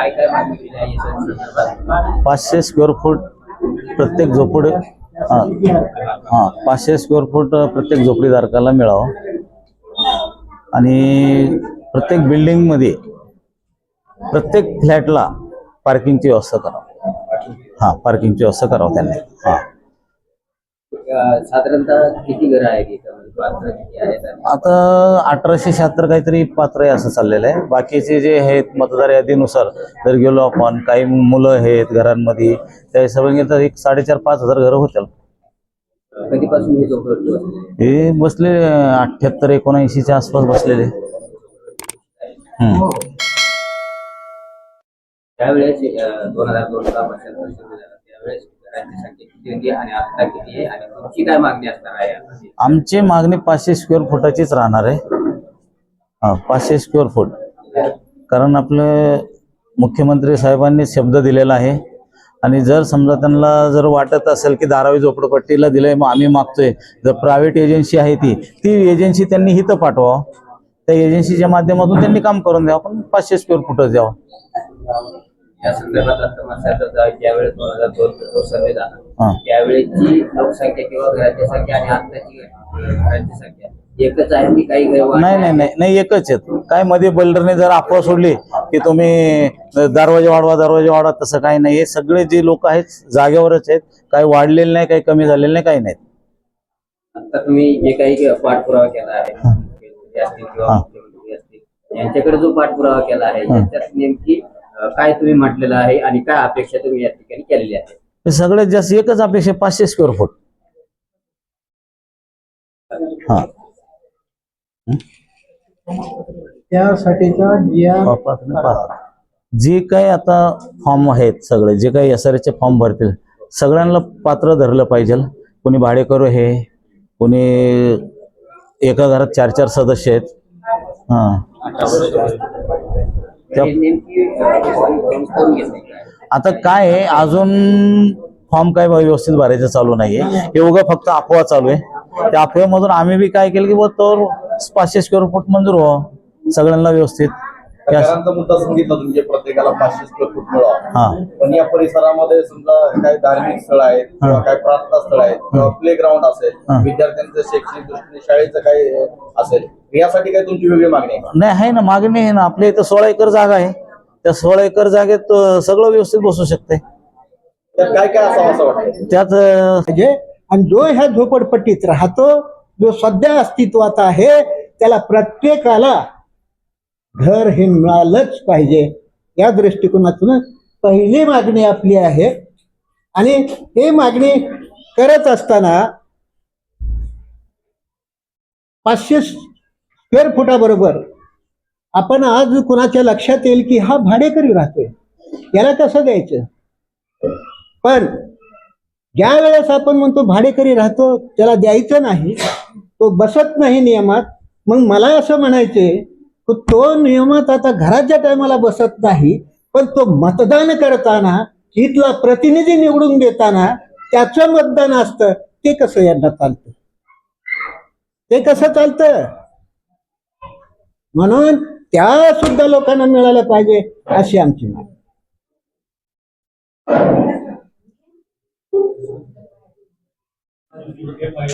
काय काय मागणी केली आहे या संदर्भात? 500 स्क्वेअर फूट प्रत्येक झोपडी, हां 500 स्क्वेअर फूट प्रत्येक झोपडीधारकाला मिळावं आणि प्रत्येक बिल्डिंगमध्ये प्रत्येक फ्लॅटला पार्किंगची व्यवस्था करावं. हां पार्किंगची व्यवस्था करावं त्यांनी. हां साधारणतः किती घरं आहेत इथं, म्हणजे पात्र किती आहेत? आता 1876 काहीतरी पात्र आहे असं चाललेलं आहे. बाकीचे जे आहेत मतदार यादीनुसार जर गेलो आपण, काही मुलं आहेत घरांमध्ये, त्या हिशोबाने गेलं तर एक 4,500-5 हजार घरं होतील. कधीपासून हे झोपडपट्टी बसलेली? हे बसले 78-79च्या आसपास बसलेले. त्यावेळेस 2002ला वर्षांतर सुरू झाला, त्यावेळेस घरांची संख्या किती होती आणि आता किती आहे आणि तुमची काय मागणी असणार आहे? आमची मागणी 500 स्क्वेअर फुटाचीच राहणार आहे. हां 500 स्क्वेअर फूट, कारण आपले मुख्यमंत्री साहेबांनी शब्द दिलेला आहे आणि जर समजा त्यांना जर वाटत असेल की धारावी झोपडपट्टीला दिलंय, मग आम्ही मागतोय, जर प्रायव्हेट एजन्सी आहे ती एजन्सी त्यांनी हिथं पाठवावं, त्या एजन्सीच्या माध्यमातून त्यांनी काम करून द्यावं, पण 500 स्क्वेअर फुटच द्यावं. या संदर्भात आता ज्यावेळेस 2002 सर्वे झाला त्यावेळेची लोकसंख्या किंवा घरांची संख्या आणि आताची घरांची संख्या एकच आहे की काही घर? नाही एकच आहेत. काय मध्ये बिल्डरने जर अफवा सोडली की तुम्ही दरवाजे वाढवा, तसं काही नाही. हे सगळे जे लोक आहेत जागेवरच आहेत, काही वाढलेले नाही, काही कमी झालेले नाही, काही नाही. आता तुम्ही जे काही पाठपुरावा केला आहे असतील किंवा मुख्यमंत्री असतील यांच्याकडे जो पाठपुरावा केला आहे याच्यात नेमकी काय तुम्ही म्हटलेलं आहे आणि काय अपेक्षा तुम्ही या ठिकाणी केलेली आहे? सगळ्यात जास्त एकच अपेक्षा 500 स्क्वेअर फूट. हा त्यासाठीच्या जे काही आता फॉर्म आहेत, सगळे जे काही SRH फॉर्म भरतील सगळ्यांना पात्र धरलं पाहिजे. कोणी भाडेकरू आहे, कोणी एका घरात 4-4 सदस्य आहेत. आता काय आहे, अजून फॉर्म काय व्यवस्थित भरायचं चालू नाहीये. हे उगा फक्त अफवा चालू आहे. त्या अफवेमधून आम्ही बी काय केलं की तर 500 स्क्वेअर फूट मंजूर व्हावं सगळ्यांना व्यवस्थित. घरांचा मुद्दा सांगितला तुमच्या प्रत्येकाला 500 स्क्वेअर फूट मिळावं. हा पण या परिसरामध्ये समजा काही धार्मिक स्थळ आहेत किंवा काही प्रार्थना स्थळ आहेत किंवा प्ले ग्राउंड असेल, विद्यार्थ्यांचं शैक्षणिक दृष्टीने शाळेचं काही असेल, यासाठी काही तुमची वेगळी मागणी आहे? नाही आहे ना, मागणी आहे ना. आपल्या इथं 16 एकर जागा आहे. त्या 16 एकर जागेत सगळं व्यवस्थित बसू शकते. त्यात काय काय असावं असं वाटतं? त्यात म्हणजे आणि जो ह्या झोपडपट्टीत राहतो, जो सध्या अस्तित्वात आहे, त्याला प्रत्येकाला घर हे मिळालंच पाहिजे. या दृष्टिकोनातून पहिली मागणी आपली आहे. आणि हे मागणी करत असताना 500 स्क्वेअर फुटाबरोबर आपण आज कुणाच्या लक्षात येईल की हा भाडेकरी राहतोय, याला कसं द्यायचं. पण ज्या वेळेस आपण म्हणतो भाडेकरी राहतो त्याला द्यायचं नाही, तो बसत नाही नियमात, मग मला असं म्हणायचे तो नियमात आता घराच्या टायमाला बसत नाही, पण तो मतदान करताना इथला प्रतिनिधी निवडून देताना त्याचं मतदान असतं, ते कसं यांना चालतं? ते कसं चालतं? म्हणून त्या सुद्धा लोकांना मिळालं पाहिजे अशी आमची मागणी.